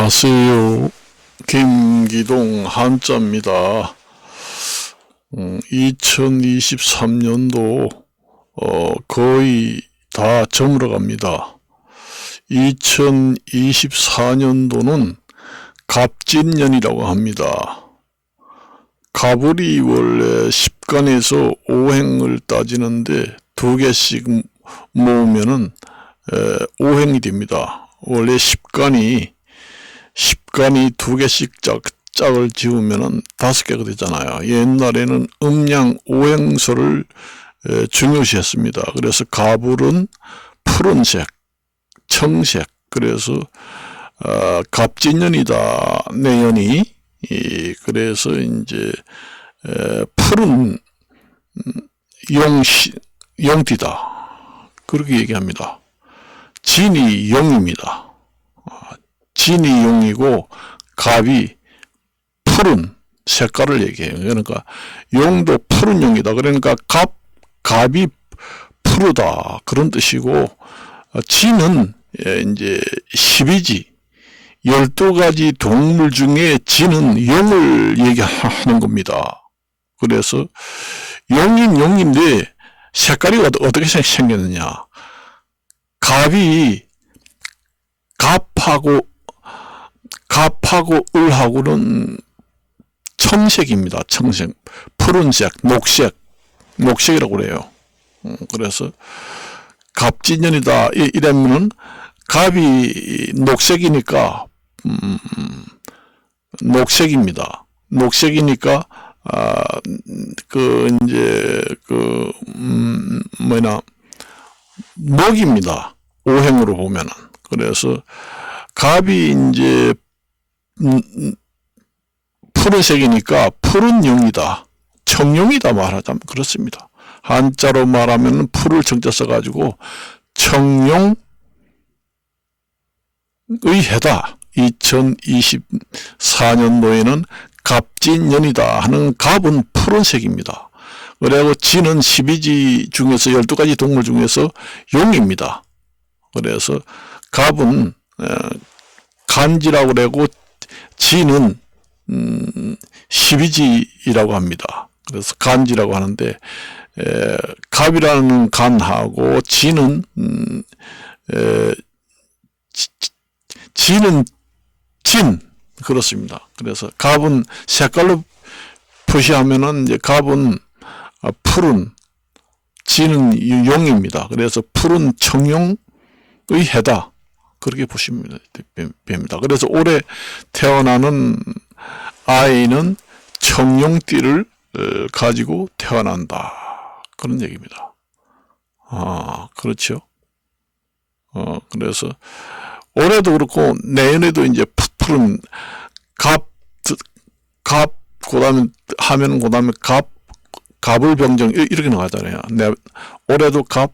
안녕하세요. 김기동 한자입니다. 2023년도 거의 다 저물어 갑니다. 2024년도는 갑진년이라고 합니다. 갑을이 원래 10간에서 5행을 따지는데 2개씩 모으면은 5행이 됩니다. 원래 10간이 2개씩 짝을 지우면은 5개가 되잖아요. 옛날에는 음양 5행서를 중요시했습니다. 그래서 갑을은 푸른색, 청색, 그래서 갑진년이다 내년이. 그래서 이제 푸른 용띠다 그렇게 얘기합니다. 진이 용입니다. 진이 용이고 갑이 푸른 색깔을 얘기해요. 그러니까 용도 푸른 용이다. 그러니까 갑이 푸르다 그런 뜻이고, 진은 이제 12지 12가지 동물 중에 진은 용을 얘기하는 겁니다. 그래서 용인 용인데 색깔이 어떻게 생겼느냐. 갑하고 을하고는 청색입니다. 청색, 푸른색, 녹색이라고 그래요. 그래서 갑진년이다 이러면은 갑이 녹색이니까 녹색입니다. 녹색이니까 먹입니다. 5행으로 보면은. 그래서 갑이 이제 푸른색이니까 푸른 용이다, 청용이다 말하자면 그렇습니다. 한자로 말하면 풀을 정자 써가지고 청용의 해다. 2024년도에는 갑진년이다 하는 갑은 푸른색입니다. 그리고 진은 12지 중에서 12가지 동물 중에서 용입니다. 그래서 갑은 간지라고 그러고 진은 12지라고 합니다. 그래서 간지라고 하는데 갑이라는 간하고 진은 진은 진 그렇습니다. 그래서 갑은 색깔로 표시하면은 이제 갑은 푸른, 진은 용입니다. 그래서 푸른 청용의 해다 그렇게 보시면 됩니다. 그래서 올해 태어나는 아이는 청용띠를 가지고 태어난다 그런 얘기입니다. 그렇죠. 그래서 올해도 그렇고 내년에도 이제 푸른 그다음에 갑을병정 이렇게 나가잖아요. 올해도 갑,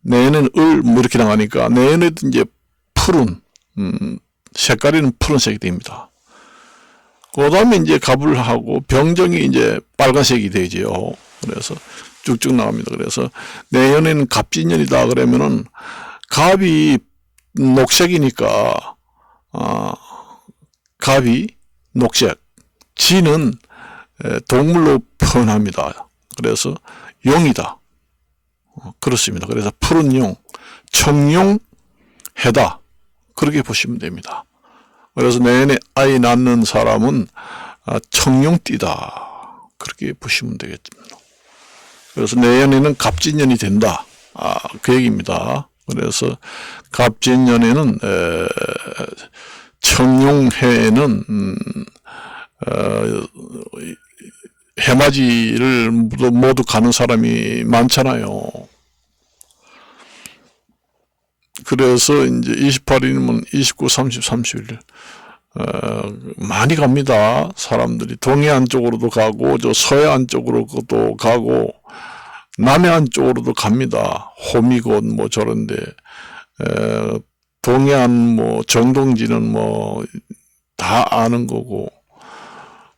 내년에는 을 뭐 이렇게 나가니까 내년에도 이제 푸른 색깔이는 푸른색이 됩니다. 그 다음에 이제 갑을 하고 병정이 이제 빨간색이 되지요. 그래서 쭉쭉 나갑니다. 그래서 내년에는 갑진년이다 그러면은 갑이 녹색이니까 갑이 녹색, 진은 동물로 표현합니다. 그래서 용이다 그렇습니다. 그래서 푸른 용, 청용 해다 그렇게 보시면 됩니다. 그래서 내년에 아이 낳는 사람은 청용띠다 그렇게 보시면 되겠습니다. 그래서 내년에는 갑진년이 된다 그 얘기입니다. 그래서 갑진년에는 청용해에는 해맞이를 모두 가는 사람이 많잖아요. 그래서 이제 28일이면 29, 30, 31일 많이 갑니다. 사람들이 동해안 쪽으로도 가고 저 서해안 쪽으로도 가고 남해안 쪽으로도 갑니다. 호미곶 뭐 저런데 동해안 뭐 정동지는 뭐 다 아는 거고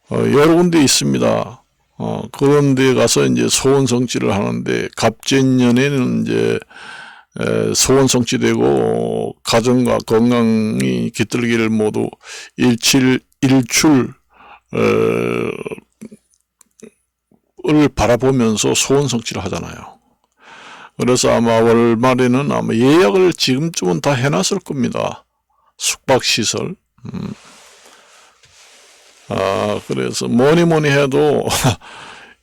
여러 군데 있습니다. 그런 데 가서 이제 소원 성취를 하는데 갑진년에는 이제 소원 성취되고 가정과 건강이 깃들기를 모두 일출 을 바라보면서 소원 성취를 하잖아요. 그래서 아마 월말에는 아마 예약을 지금쯤은 다 해놨을 겁니다. 숙박시설. 그래서 뭐니 해도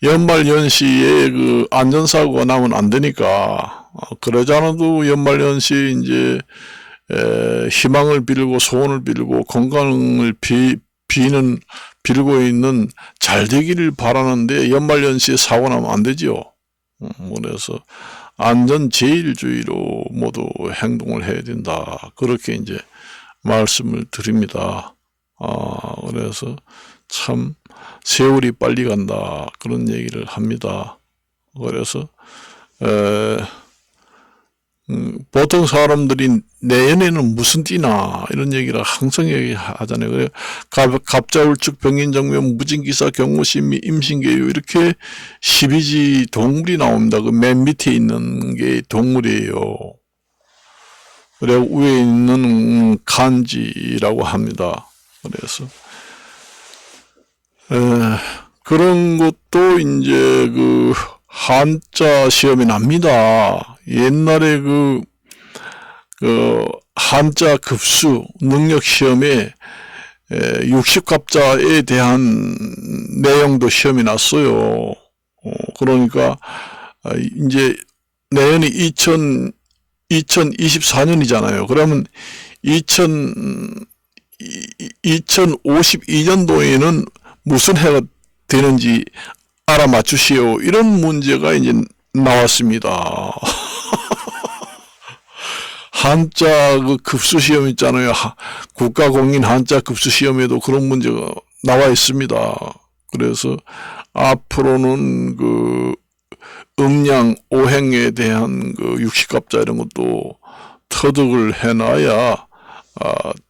연말 연시에 그 안전사고가 나면 안 되니까, 그러지 않아도 연말 연시에 이제, 희망을 빌고 소원을 빌고 건강을 빌고 있는 잘 되기를 바라는데 연말 연시에 사고 나면 안 되지요. 그래서 안전 제일주의로 모두 행동을 해야 된다. 그렇게 이제 말씀을 드립니다. 그래서 참 세월이 빨리 간다. 그런 얘기를 합니다. 그래서 보통 사람들이 내년에는 무슨 띠나 이런 얘기를 항상 얘기하잖아요. 그래 갑자울축 병인정묘 무진기사 경무신미 임신계유 이렇게 12지 동물이 나옵니다. 그 맨 밑에 있는 게 동물이에요. 그래 위에 있는 간지라고 합니다. 그래서 그런 것도 이제 그 한자 시험이 납니다. 옛날에 그 한자 급수 능력 시험에 60갑자에 대한 내용도 시험이 났어요. 그러니까 이제 내년이 2024년이잖아요. 그러면 2052년도에는 무슨 해가 되는지 알아맞추시오. 이런 문제가 이제 나왔습니다. 한자 그 급수 시험 있잖아요. 국가공인 한자 급수 시험에도 그런 문제가 나와 있습니다. 그래서 앞으로는 그 음양 오행에 대한 그 60갑자 이런 것도 터득을 해놔야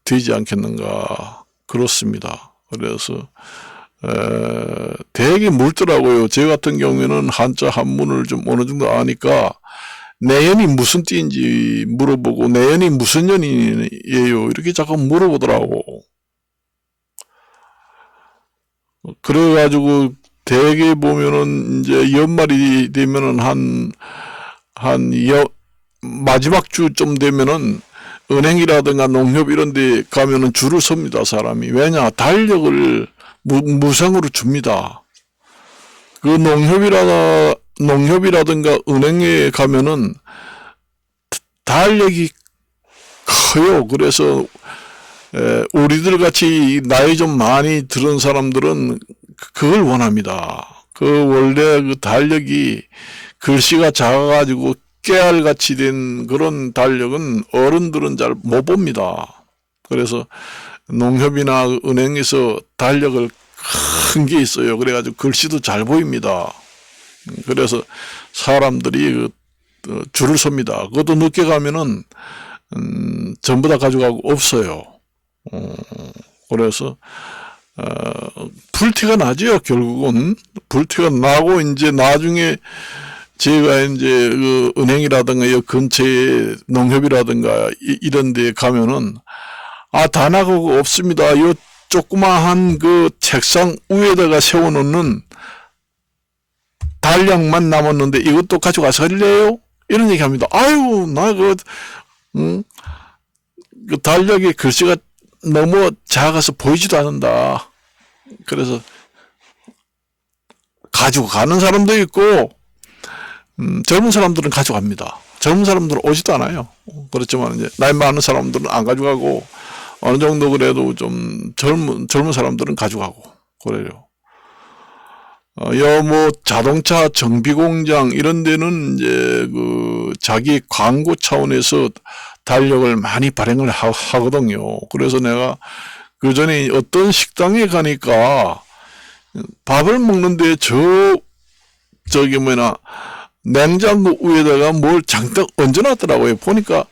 되지 않겠는가 그렇습니다. 그래서 되게 묽더라고요. 제 같은 경우에는 한자 한문을 좀 어느 정도 아니까 내연이 무슨 띠인지 물어보고 내연이 무슨 년이에요 이렇게 자꾸 물어보더라고. 그래가지고 대개 보면은 이제 연말이 되면은 마지막 주쯤 되면은 은행이라든가 농협 이런 데 가면은 줄을 섭니다, 사람이. 왜냐? 달력을 무상으로 줍니다. 그 농협이라든가 은행에 가면은 달력이 커요. 그래서 우리들 같이 나이 좀 많이 들은 사람들은 그걸 원합니다. 그 원래 그 달력이 글씨가 작아가지고 깨알같이 된 그런 달력은 어른들은 잘 못 봅니다. 그래서 농협이나 은행에서 달력을 큰 게 있어요. 그래가지고 글씨도 잘 보입니다. 그래서 사람들이 줄을 섭니다. 그것도 늦게 가면은 전부 다 가져가고 없어요. 그래서 불티가 나죠. 결국은 불티가 나고 이제 나중에 제가 이제 그 은행이라든가 이 근처에 농협이라든가 이런 데 가면은 다 나가고 없습니다. 요 조그마한 그 책상 위에다가 세워놓는 달력만 남았는데 이것도 가져가서 할래요? 이런 얘기 합니다. 아유, 그 달력에 글씨가 너무 작아서 보이지도 않는다. 그래서 가지고 가는 사람도 있고, 젊은 사람들은 가져갑니다. 젊은 사람들은 오지도 않아요. 그렇지만 이제 나이 많은 사람들은 안 가져가고, 어느 정도 그래도 좀 젊은 사람들은 가져가고, 그래요. 자동차 정비공장 이런 데는 이제 그 자기 광고 차원에서 달력을 많이 발행을 하거든요. 그래서 내가 그 전에 어떤 식당에 가니까 밥을 먹는데 냉장고 위에다가 뭘 장딱 얹어놨더라고요. 보니까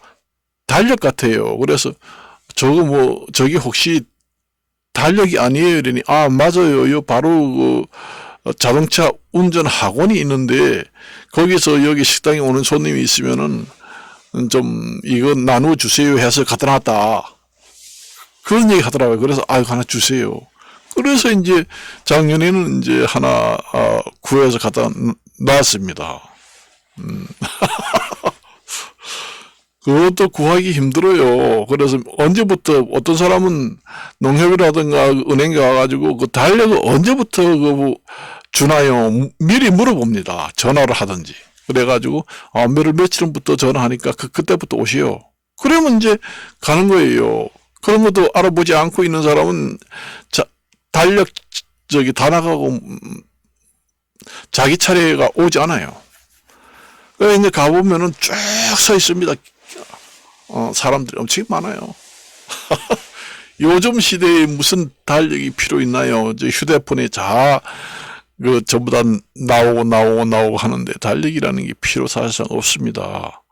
달력 같아요. 그래서 저기 혹시 달력이 아니에요? 이러니, 맞아요. 요 바로 자동차 운전 학원이 있는데, 거기서 여기 식당에 오는 손님이 있으면은, 좀 이거 나누어 주세요 해서 갖다 놨다. 그런 얘기 하더라고요. 그래서 아유 하나 주세요. 그래서 이제 작년에는 이제 하나 구해서 갖다 놨습니다. 그것도 구하기 힘들어요. 그래서 언제부터 어떤 사람은 농협이라든가 은행에 가가지고 그 달력을 언제부터 그 주나요? 미리 물어봅니다. 전화를 하든지. 그래가지고 몇월 며칠부터 전화하니까 그때부터 오시오. 그러면 이제 가는 거예요. 그런 것도 알아보지 않고 있는 사람은 달력 다 나가고 자기 차례가 오지 않아요. 그래서 이제 가보면은 쭉 서 있습니다. 사람들이 엄청 많아요. 요즘 시대에 무슨 달력이 필요 있나요? 휴대폰에 전부 다 나오고 하는데 달력이라는 게 필요 사실상 없습니다.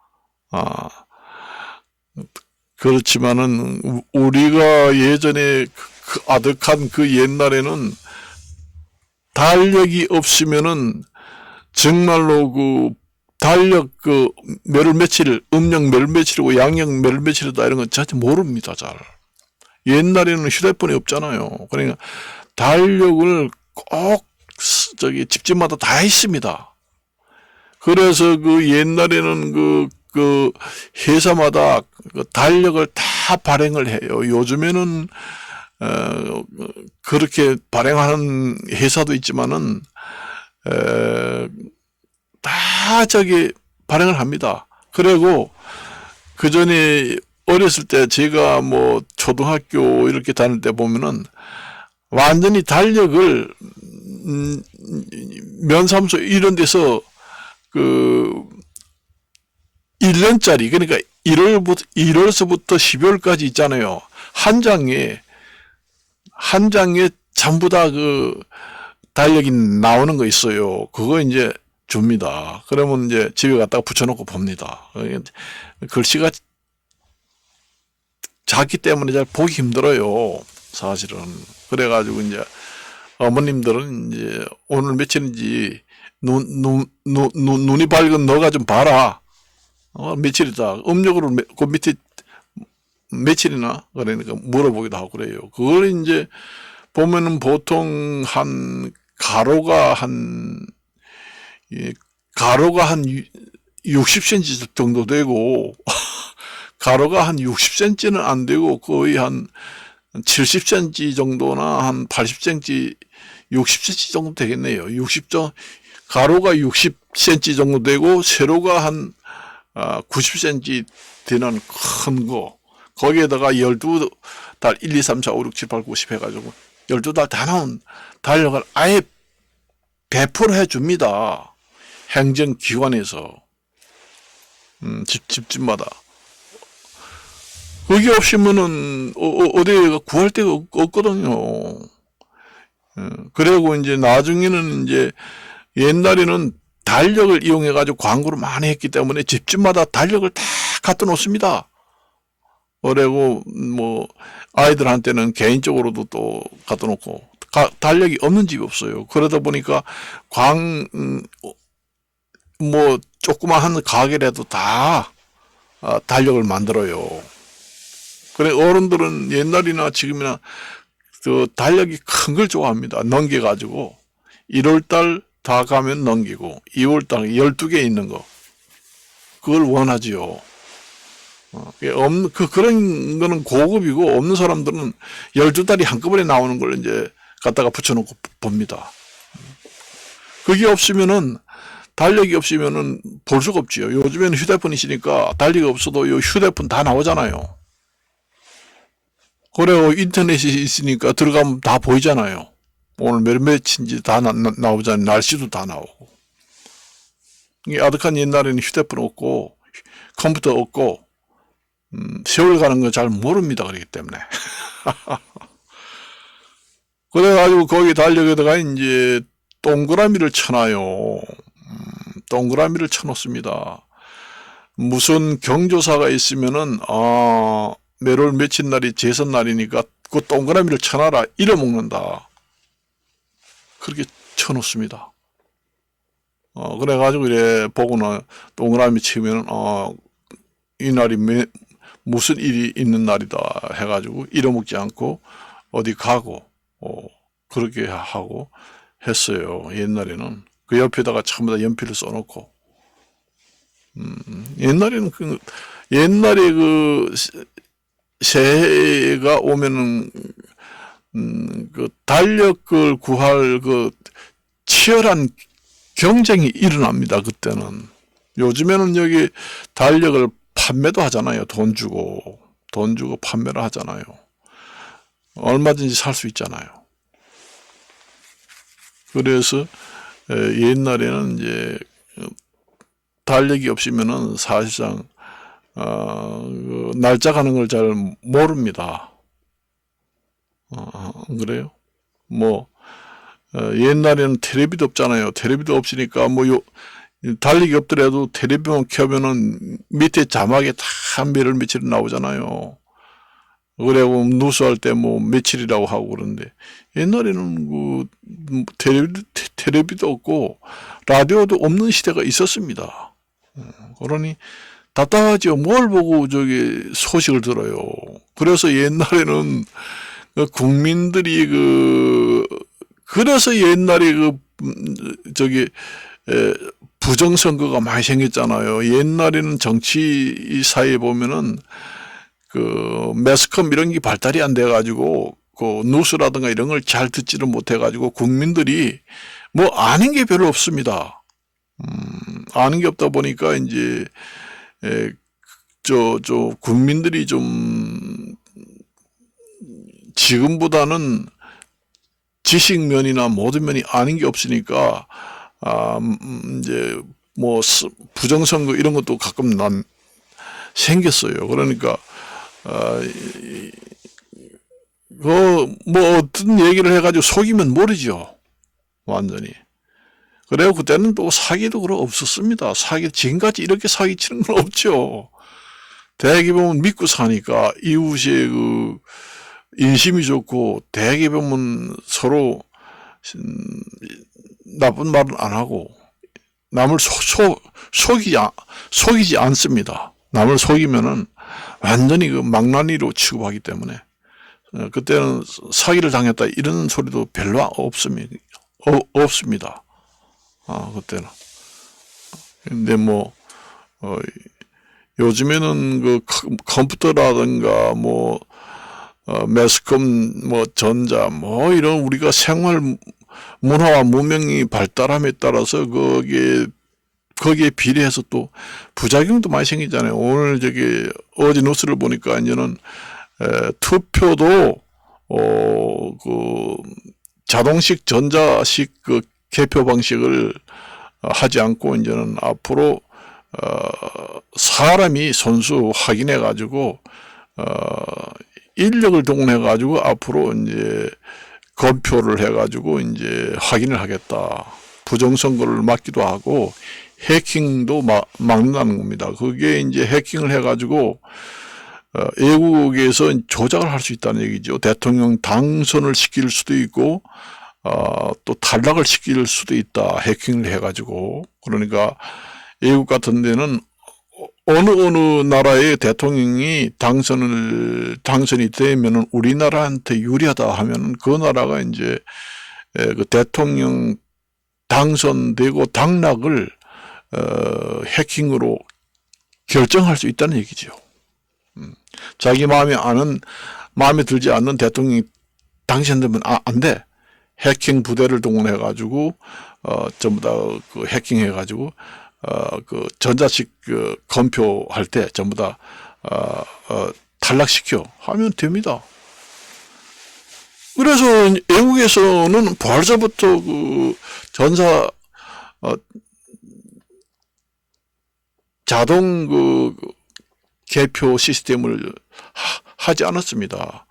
그렇지만은 우리가 예전에 아득한 그 옛날에는 달력이 없으면은 정말로 그 달력 몇월 며칠, 음력 몇월 며칠이고 양력 몇월 며칠이다 이런 건 전혀 모릅니다. 잘. 옛날에는 휴대폰이 없잖아요. 그러니까 달력을 꼭 집집마다 다 있습니다. 그래서 그 옛날에는 그 회사마다 그 달력을 다 발행을 해요. 요즘에는 그렇게 발행하는 회사도 있지만은 다 발행을 합니다. 그리고 그 전에 어렸을 때 제가 뭐 초등학교 이렇게 다닐 때 보면은 완전히 달력을 면사무소 이런 데서 1년짜리 그러니까 1월서부터 12월까지 있잖아요. 한 장에 전부 다 달력이 나오는 거 있어요. 그거 이제 줍니다. 그러면 이제 집에 갖다가 붙여놓고 봅니다. 글씨가 작기 때문에 잘 보기 힘들어요. 사실은. 그래가지고 이제 어머님들은 이제 오늘 며칠인지 눈이 밝은 너가 좀 봐라. 며칠이다. 음력으로 그 밑에 며칠이나 그러니까 물어보기도 하고 그래요. 그걸 이제 보면은 보통 가로가 한 60cm 정도 되고 가로가 한 60cm는 안 되고 거의 한 70cm 정도나 한 80cm, 60cm 정도 되겠네요. 가로가 60cm 정도 되고 세로가 한 90cm 되는 큰 거. 거기에다가 12달 1, 2, 3, 4, 5, 6, 7, 8, 9, 10 해가지고 12달 다 나온 달력을 아예 배포를 해줍니다. 행정기관에서. 집집마다. 그게 없으면은 어디에 구할 데가 없거든요. 그리고 이제 나중에는 이제 옛날에는 달력을 이용해 가지고 광고를 많이 했기 때문에 집집마다 달력을 다 갖다 놓습니다. 그리고 뭐 아이들한테는 개인적으로도 또 갖다 놓고 달력이 없는 집이 없어요. 그러다 보니까 뭐 조그마한 가게라도 다 달력을 만들어요. 그래 어른들은 옛날이나 지금이나 그 달력이 큰 걸 좋아합니다. 넘겨가지고 1월달 다 가면 넘기고 2월달 12개 있는 거 그걸 원하지요. 그런 거는 고급이고 없는 사람들은 12달이 한꺼번에 나오는 걸 이제 갖다가 붙여놓고 봅니다. 그게 없으면은 달력이 없으면은 볼 수가 없지요. 요즘에는 휴대폰이 있으니까 달력이 없어도 이 휴대폰 다 나오잖아요. 그래요. 인터넷이 있으니까 들어가면 다 보이잖아요. 오늘 몇 며칠인지 다 나오잖아요. 날씨도 다 나오고. 이게 아득한 옛날에는 휴대폰 없고 컴퓨터 없고 세월 가는 거 잘 모릅니다. 그렇기 때문에. 그래가지고 거기 달력에다가 이제 동그라미를 쳐놔요. 동그라미를 쳐놓습니다. 무슨 경조사가 있으면은 몇월 며칠 날이 제선 날이니까 그 동그라미를 쳐놔라 잃어먹는다. 그렇게 쳐놓습니다. 그래가지고 이래 보고는 동그라미 치면은 이 날이 무슨 일이 있는 날이다 해가지고 잃어먹지 않고 어디 가고 그렇게 하고 했어요. 옛날에는 그 옆에다가 전부 다 연필을 써놓고 옛날에는 옛날에 그 새해가 오면은 그 달력을 구할 그 치열한 경쟁이 일어납니다. 그때는. 요즘에는 여기 달력을 판매도 하잖아요. 돈 주고 판매를 하잖아요. 얼마든지 살 수 있잖아요. 그래서 옛날에는 이제 달력이 없으면은 사실상 그 날짜 가는 걸 잘 모릅니다. 그래요? 뭐 옛날에는 텔레비도 없잖아요. 텔레비도 없으니까 뭐 달력이 없더라도 텔레비만 켜면은 밑에 자막에 다 매일 며칠 나오잖아요. 그래고 누수할 때 뭐 며칠이라고 하고 그러는데 옛날에는 그 텔레비도 없고 라디오도 없는 시대가 있었습니다. 그러니 답답하죠. 뭘 보고 저기 소식을 들어요. 그래서 옛날에는 국민들이 그래서 옛날에 부정선거가 많이 생겼잖아요. 옛날에는 정치 사회에 보면은 매스컴 이런 게 발달이 안 돼가지고 그 뉴스라든가 이런 걸 잘 듣지를 못해가지고 국민들이 뭐 아는 게 별로 없습니다. 아는 게 없다 보니까 이제 국민들이 좀 지금보다는 지식면이나 모든 면이 아는 게 없으니까 이제 뭐 부정선거 이런 것도 가끔 생겼어요. 그러니까 뭐 어떤 얘기를 해가지고 속이면 모르죠. 완전히. 그래요. 그때는 또 사기도 그렇게 없었습니다. 지금까지 이렇게 사기치는 건 없죠. 대개 보면 믿고 사니까 이웃의 인심이 좋고 대개 보면 서로 나쁜 말은 안 하고 남을 속이지 않습니다. 남을 속이면은 완전히 망나니로 취급하기 때문에 그때는 사기를 당했다 이런 소리도 별로 없습니다. 그때는. 근데 뭐 요즘에는 컴퓨터라든가 매스컴 전자 이런 우리가 생활 문화와 문명이 발달함에 따라서 거기에 비례해서 또 부작용도 많이 생기잖아요. 오늘 어제 뉴스를 보니까 이제는 투표도 자동식 전자식 개표 방식을 하지 않고 이제는 앞으로 사람이 손수 확인해 가지고 인력을 동원해 가지고 앞으로 이제 검표를 해 가지고 이제 확인을 하겠다. 부정선거를 막기도 하고 해킹도 막는다는 겁니다. 그게 이제 해킹을 해 가지고 외국에서 조작을 할 수 있다는 얘기죠. 대통령 당선을 시킬 수도 있고 또 탈락을 시킬 수도 있다. 해킹을 해가지고. 그러니까 외국 같은 데는 어느 나라의 대통령이 당선이 되면은 우리나라한테 유리하다 하면은 그 나라가 이제 그 대통령 당선되고 당락을 해킹으로 결정할 수 있다는 얘기죠. 자기 마음에 들지 않는 대통령이 당선되면 안 돼. 해킹 부대를 동원해가지고, 전부 다 해킹해가지고, 전자식 검표할 때 전부 다, 탈락시켜 하면 됩니다. 그래서 외국에서는 벌써부터 자동 개표 시스템을 하지 않았습니다.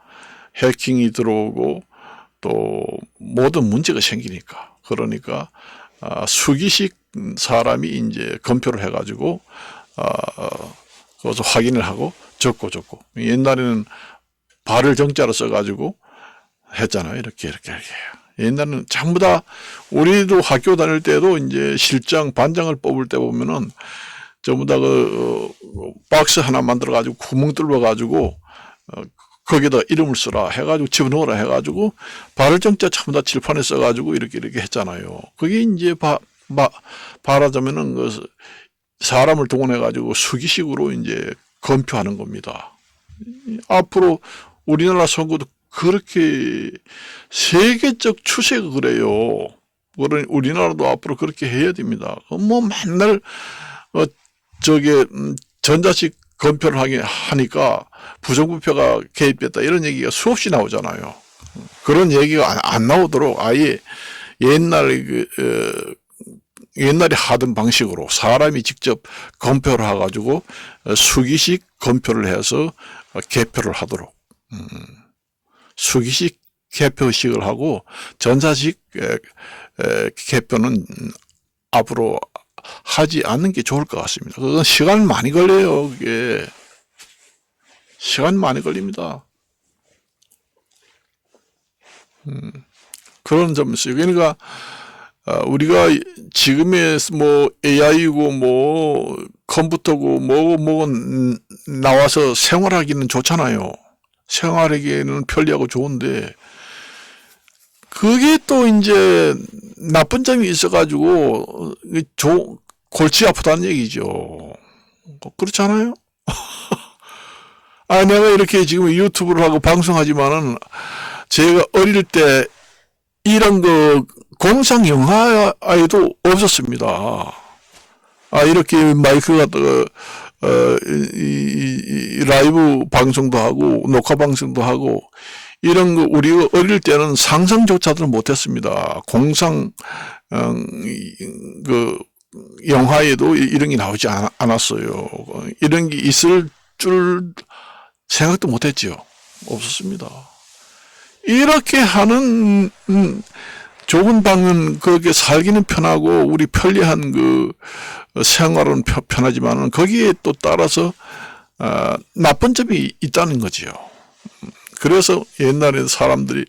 해킹이 들어오고 또 모든 문제가 생기니까. 그러니까 수기식 사람이 이제 검표를 해가지고 그것을 확인을 하고 적고 옛날에는 발을 정자로 써가지고 했잖아요. 이렇게. 옛날에는 전부 다 우리도 학교 다닐 때도 이제 실장 반장을 뽑을 때 보면은 전부 다 박스 하나 만들어가지고 구멍 뚫어가지고, 거기다 이름을 쓰라 해가지고 집어넣어라 해가지고 발을정자 전부 다 칠판에 써가지고 이렇게 했잖아요. 그게 이제 말하자면은 사람을 동원해가지고 수기식으로 이제 검표하는 겁니다. 앞으로 우리나라 선거도 그렇게 세계적 추세가 그래요. 우리나라도 앞으로 그렇게 해야 됩니다. 뭐 맨날 전자식 검표를 하니까 부정부패가 개입됐다 이런 얘기가 수없이 나오잖아요. 그런 얘기가 안 나오도록 아예 옛날에 하던 방식으로 사람이 직접 검표를 해가지고 수기식 검표를 해서 개표를 하도록, 수기식 개표식을 하고 전자식 개표는 앞으로 하지 않는 게 좋을 것 같습니다. 그건 시간 많이 걸려요. 그게 시간 많이 걸립니다. 그런 점이 있어요. 그러니까 우리가 지금의 뭐 AI고 뭐 컴퓨터고 뭐고 나와서 생활하기는 좋잖아요. 생활하기에는 편리하고 좋은데 그게 또 이제 나쁜 점이 있어가지고 골치 아프다는 얘기죠. 그렇지 않아요? 내가 이렇게 지금 유튜브를 하고 방송하지만은 제가 어릴 때 이런 공상 영화에도 없었습니다. 이렇게 마이크가 라이브 방송도 하고 녹화 방송도 하고 이런 거 우리가 어릴 때는 상상조차도 못했습니다. 공상 영화에도 이런 게 나오지 않았어요. 이런 게 있을 줄 생각도 못했죠. 없었습니다. 이렇게 하는 좁은 방은 그렇게 살기는 편하고 우리 편리한 생활은 편하지만은 거기에 또 따라서 나쁜 점이 있다는 거지요. 그래서 옛날에 사람들이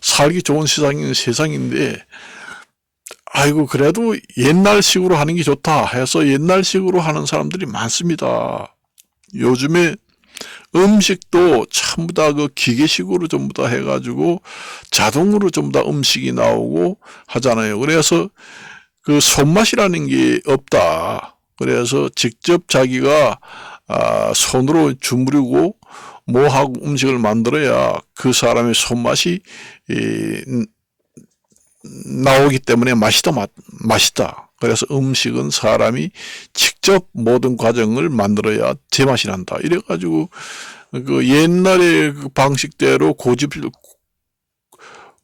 살기 좋은 세상인데 아이고 그래도 옛날식으로 하는 게 좋다 해서 옛날식으로 하는 사람들이 많습니다. 요즘에 음식도 전부 다 기계식으로 전부 다 해가지고 자동으로 전부 다 음식이 나오고 하잖아요. 그래서 손맛이라는 게 없다. 그래서 직접 자기가 손으로 주무르고 뭐하고 음식을 만들어야 그 사람의 손맛이 나오기 때문에 맛있다. 그래서 음식은 사람이 직접 모든 과정을 만들어야 제맛이 난다. 이래가지고 옛날의 방식대로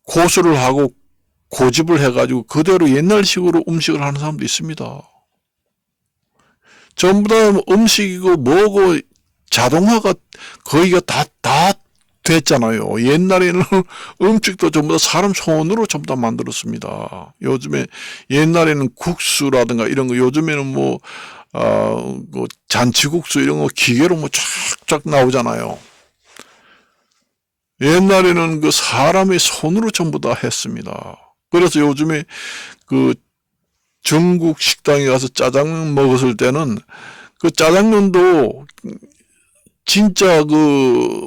고수를 하고 고집을 해가지고 그대로 옛날식으로 음식을 하는 사람도 있습니다. 전부 다 음식이고 뭐고 자동화가 거의가 다 됐잖아요. 옛날에는 음식도 전부 다 사람 손으로 전부 다 만들었습니다. 요즘에 옛날에는 국수라든가 이런 거 요즘에는 잔치국수 이런 거 기계로 쫙쫙 나오잖아요. 옛날에는 사람의 손으로 전부 다 했습니다. 그래서 요즘에 중국 식당에 가서 짜장면 먹었을 때는 짜장면도 진짜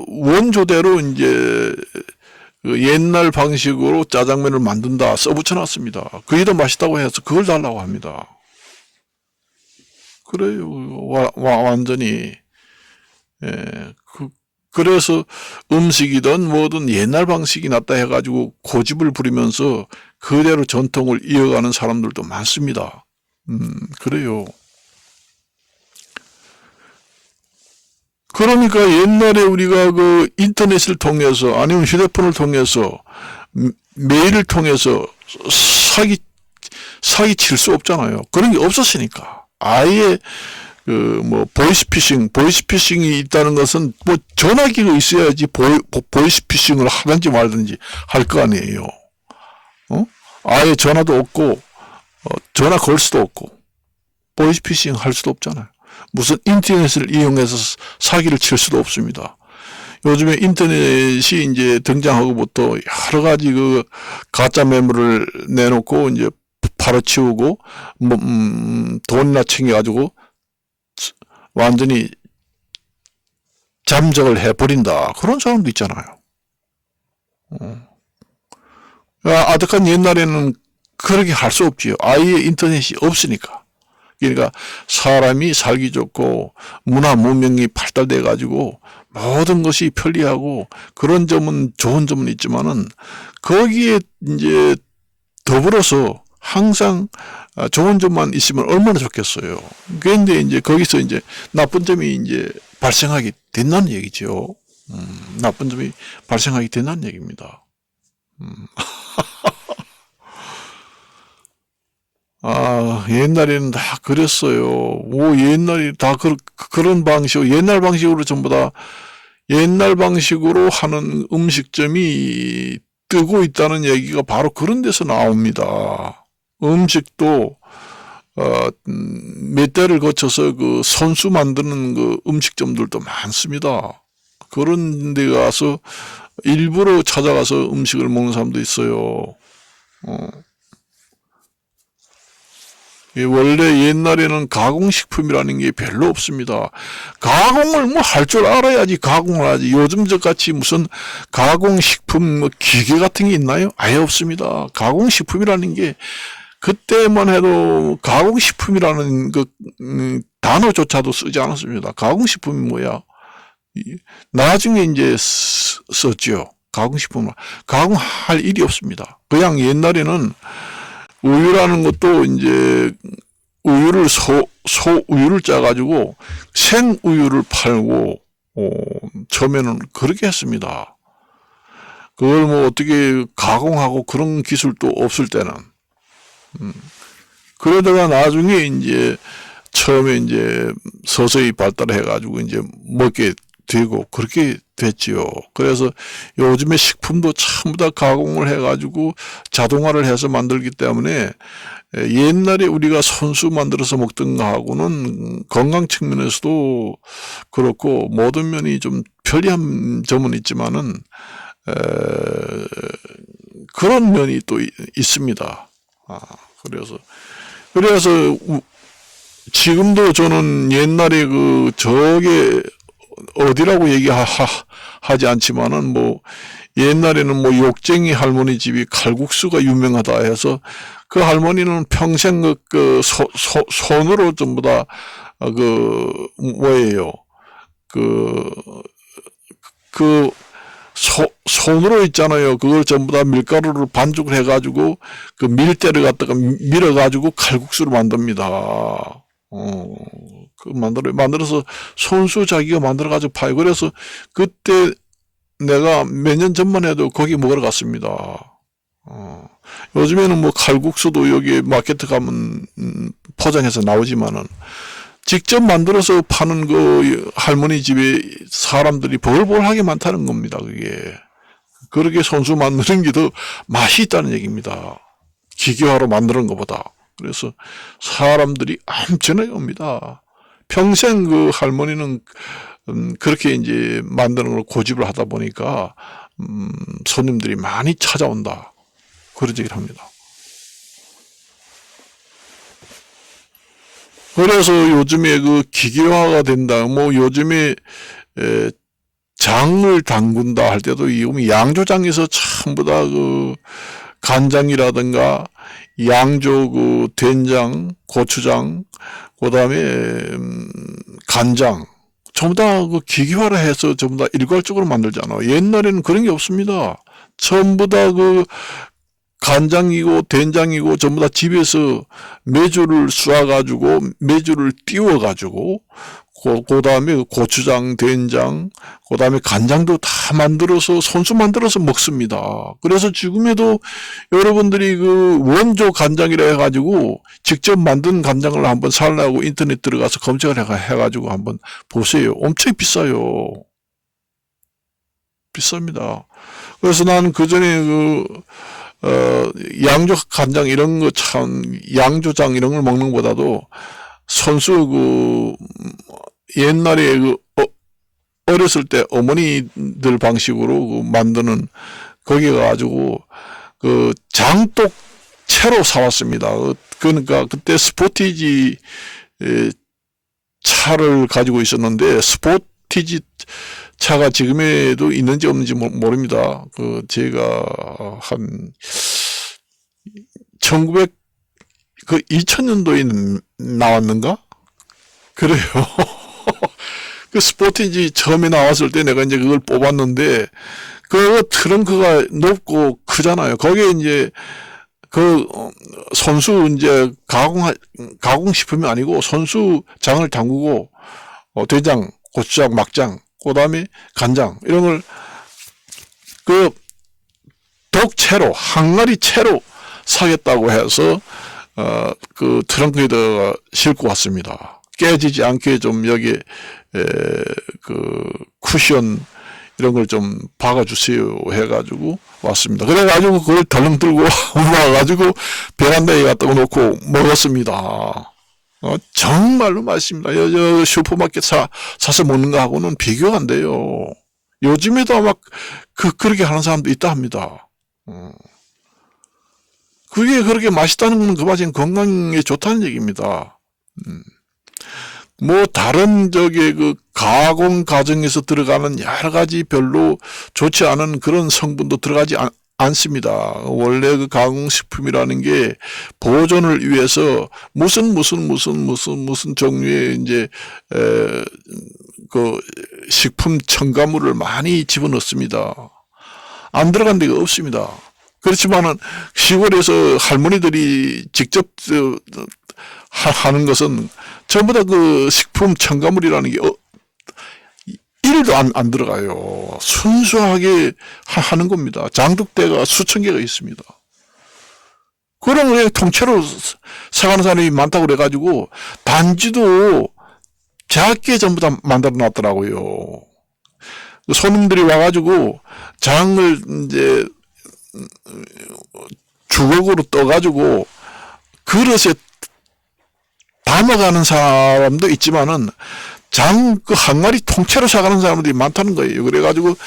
원조대로 이제 옛날 방식으로 짜장면을 만든다 써붙여놨습니다. 그게 더 맛있다고 해서 그걸 달라고 합니다. 그래요. 완전히. 그래서 음식이든 뭐든 옛날 방식이 낫다 해가지고 고집을 부리면서 그대로 전통을 이어가는 사람들도 많습니다. 그래요. 그러니까 옛날에 우리가 인터넷을 통해서 아니면 휴대폰을 통해서 메일을 통해서 사기 칠 수 없잖아요. 그런 게 없었으니까. 아예 보이스피싱이 있다는 것은 전화기가 있어야지 보이스피싱을 하든지 말든지 할 거 아니에요. 아예 전화도 없고 전화 걸 수도 없고 보이스피싱 할 수도 없잖아요. 무슨 인터넷을 이용해서 사기를 칠 수도 없습니다. 요즘에 인터넷이 이제 등장하고부터 여러 가지 가짜 매물을 내놓고 이제 팔아치우고 돈이나 챙겨가지고 완전히 잠적을 해버린다. 그런 사람도 있잖아요. 아득한 옛날에는 그렇게 할 수 없지요. 아예 인터넷이 없으니까. 그러니까 사람이 살기 좋고 문화 문명이 발달돼 가지고 모든 것이 편리하고 그런 점은 좋은 점은 있지만은 거기에 이제 더불어서 항상 좋은 점만 있으면 얼마나 좋겠어요. 그런데 이제 거기서 이제 나쁜 점이 이제 발생하게 된다는 얘기죠. 나쁜 점이 발생하게 된다는 얘기입니다. 옛날에는 다 그랬어요. 옛날에 다 그런 방식, 옛날 방식으로 전부 다 옛날 방식으로 하는 음식점이 뜨고 있다는 얘기가 바로 그런 데서 나옵니다. 음식도, 몇 대를 거쳐서 그 손수 만드는 그 음식점들도 많습니다. 그런 데 가서 일부러 찾아가서 음식을 먹는 사람도 있어요. 원래 옛날에는 가공식품이라는 게 별로 없습니다. 가공을 뭐 할 줄 알아야지 가공을 하지. 요즘 저같이 무슨 가공식품 뭐 기계 같은 게 있나요? 아예 없습니다. 가공식품이라는 게 그때만 해도 가공식품이라는 그 단어조차도 쓰지 않았습니다. 가공식품이 뭐야? 나중에 이제 썼죠. 가공식품은 가공할 일이 없습니다. 그냥 옛날에는 우유라는 것도 이제 우유를 소우유를 짜가지고 생우유를 팔고 처음에는 그렇게 했습니다. 그걸 뭐 어떻게 가공하고 그런 기술도 없을 때는 그러다가 나중에 이제 처음에 이제 서서히 발달해가지고 이제 먹게 되고 그렇게 됐지요. 그래서 요즘에 식품도 전부 다 가공을 해가지고 자동화를 해서 만들기 때문에 옛날에 우리가 손수 만들어서 먹던 거하고는 건강 측면에서도 그렇고 모든 면이 좀 편리한 점은 있지만은 그런 면이 또 있습니다. 그래서 지금도 저는 옛날에 저게 어디라고 얘기하지 않지만은 뭐 옛날에는 뭐 욕쟁이 할머니 집이 칼국수가 유명하다 해서 그 할머니는 평생 손으로 전부 다 뭐예요 손으로 있잖아요. 그걸 전부 다 밀가루를 반죽을 해가지고 그 밀대를 갖다가 밀어가지고 칼국수를 만듭니다. 만들어서 손수 자기가 만들어가지고 파요. 그래서 그때 내가 몇 년 전만 해도 거기 먹으러 갔습니다. 요즘에는 뭐 칼국수도 여기 마켓 가면 포장해서 나오지만은 직접 만들어서 파는 그 할머니 집에 사람들이 벌벌하게 많다는 겁니다. 그렇게 손수 만드는 게 더 맛이 있다는 얘기입니다. 기계화로 만드는 것보다. 그래서 사람들이 엄청나게 옵니다. 평생 그 할머니는 그렇게 이제 만드는 걸 고집을 하다 보니까 손님들이 많이 찾아온다. 그런 얘기를 합니다. 그래서 요즘에 그 기계화가 된다. 뭐 요즘에 장을 담근다 할 때도 양조장에서 전부 다 간장이라든가 양조 된장, 고추장, 그 다음에 간장 전부 다 기계화를 해서 전부 다 일괄적으로 만들잖아. 옛날에는 그런 게 없습니다. 전부 다 간장이고 된장이고 전부 다 집에서 메주를 쏴가지고 메주를 띄워가지고 그 다음에 고추장, 된장, 그 다음에 간장도 다 만들어서 손수 만들어서 먹습니다. 그래서 지금에도 여러분들이 원조 간장이라 해가지고 직접 만든 간장을 한번 살라고 인터넷 들어가서 검색을 해가지고 한번 보세요. 엄청 비싸요. 비쌉니다. 그래서 나는 그 전에 양조 간장 이런 거 양조장 이런 걸 먹는 것보다도 손수 옛날에 어렸을 때 어머니들 방식으로 만드는 거기 가가지고 장독 채로 사왔습니다. 그러니까 그때 스포티지 차를 가지고 있었는데 스포티지 차가 지금에도 있는지 없는지 모릅니다. 그 제가 한 2000년도에 나왔는가? 그래요. 그 스포티지 처음에 나왔을 때 내가 이제 그걸 뽑았는데 그 트렁크가 높고 크잖아요. 거기에 이제 그 손수 이제 가공식품이 아니고 손수장을 담그고 된장, 고추장, 막장, 그다음에 간장 이런 걸 그 독채로 항아리 채로 사겠다고 해서 그 트렁크에다가 싣고 왔습니다. 깨지지 않게 좀 여기에 그 쿠션 이런 걸 좀 박아주세요 해가지고 왔습니다. 그래가지고 그걸 덜렁 들고 와가지고 베란다에 갖다 놓고 먹었습니다. 정말로 맛있습니다. 슈퍼마켓 사서 먹는 거하고는 비교가 안 돼요. 요즘에도 아마 그렇게 하는 사람도 있다 합니다. 그게 그렇게 맛있다는 건 그 맛은 건강에 좋다는 얘기입니다. 뭐 다른 그 가공 과정에서 들어가는 여러 가지 별로 좋지 않은 그런 성분도 들어가지 않습니다. 원래 그 가공식품이라는 게 보존을 위해서 무슨 종류의 이제 그 식품 첨가물을 많이 집어넣습니다. 안 들어간 데가 없습니다. 그렇지만은 시골에서 할머니들이 직접 하는 것은 전부 다 그 식품 첨가물이라는 게 1도 안 들어가요. 순수하게 하는 겁니다. 장독대가 수천 개가 있습니다. 그런 걸 통째로 사가는 사람이 많다고 그래가지고 단지도 작게 전부 다 만들어 놨더라고요. 손님들이 와가지고 장을 이제 주걱으로 떠가지고 그릇에 담아가는 사람도 있지만은 그 항아리 통째로 사가는 사람들이 많다는 거예요. 그래가지고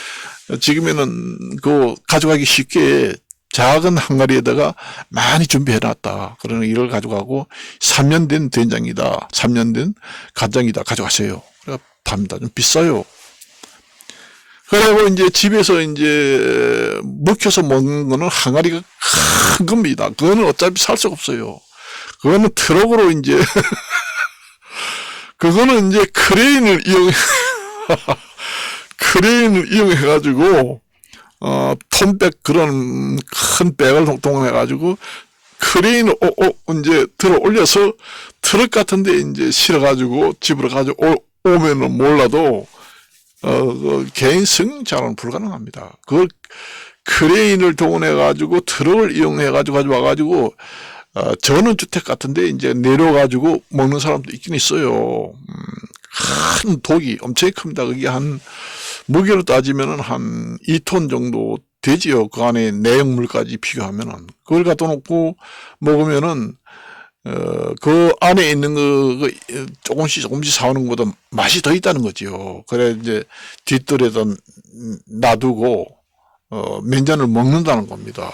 지금에는 그 가져가기 쉽게 작은 항아리에다가 많이 준비해놨다. 그러는 이걸 가져가고 3년 된 된장이다. 3년 된 간장이다. 가져가세요. 그래서 답니다. 좀 비싸요. 그리고 이제 집에서 이제 먹혀서 먹는 거는 항아리가 큰 겁니다. 그거는 어차피 살 수가 없어요. 그거는 트럭으로 이제 그거는 이제 크레인을 이용해가지고 톤백 그런 큰 백을 동원해가지고 크레인을 이제 들어 올려서 트럭 같은데 이제 실어가지고 집으로 가지고 오면은 몰라도 개인 승차는 불가능합니다. 그 크레인을 동원해가지고 트럭을 이용해가지고 가져와가지고 전원주택 같은데 이제 내려가지고 먹는 사람도 있긴 있어요. 큰 독이 엄청 큽니다. 그게 무게로 따지면은 한 2톤 정도 되지요. 그 안에 내용물까지 비교하면은. 그걸 갖다 놓고 먹으면은, 그 안에 있는 조금씩 사오는 것보다 맛이 더 있다는 거지요. 그래, 이제 뒷뜰에다 놔두고, 몇 잔을 먹는다는 겁니다.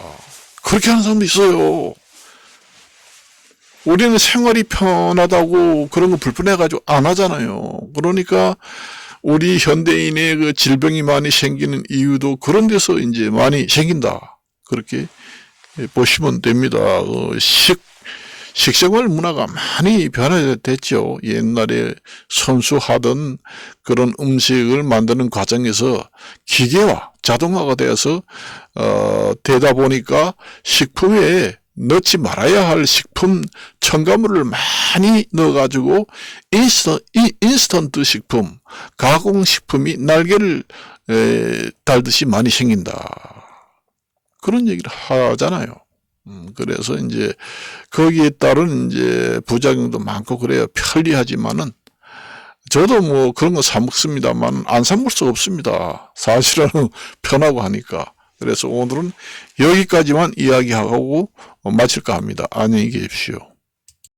그렇게 하는 사람도 있어요. 우리는 생활이 편하다고 그런 거 불편해가지고 안 하잖아요. 그러니까 우리 현대인의 그 질병이 많이 생기는 이유도 그런 데서 이제 많이 생긴다. 그렇게 보시면 됩니다. 식생활 문화가 많이 변화됐죠. 옛날에 선수하던 그런 음식을 만드는 과정에서 기계화, 자동화가 되어서 되다 보니까 식품에 넣지 말아야 할 식품 첨가물을 많이 넣어가지고 인스턴트 식품, 가공식품이 날개를 달듯이 많이 생긴다. 그런 얘기를 하잖아요. 그래서 이제 거기에 따른 이제 부작용도 많고 그래요. 편리하지만은 저도 뭐 그런 거 사 먹습니다만 안 사 먹을 수 없습니다. 사실은 편하고 하니까. 그래서 오늘은 여기까지만 이야기하고 마칠까 합니다. 안녕히 계십시오.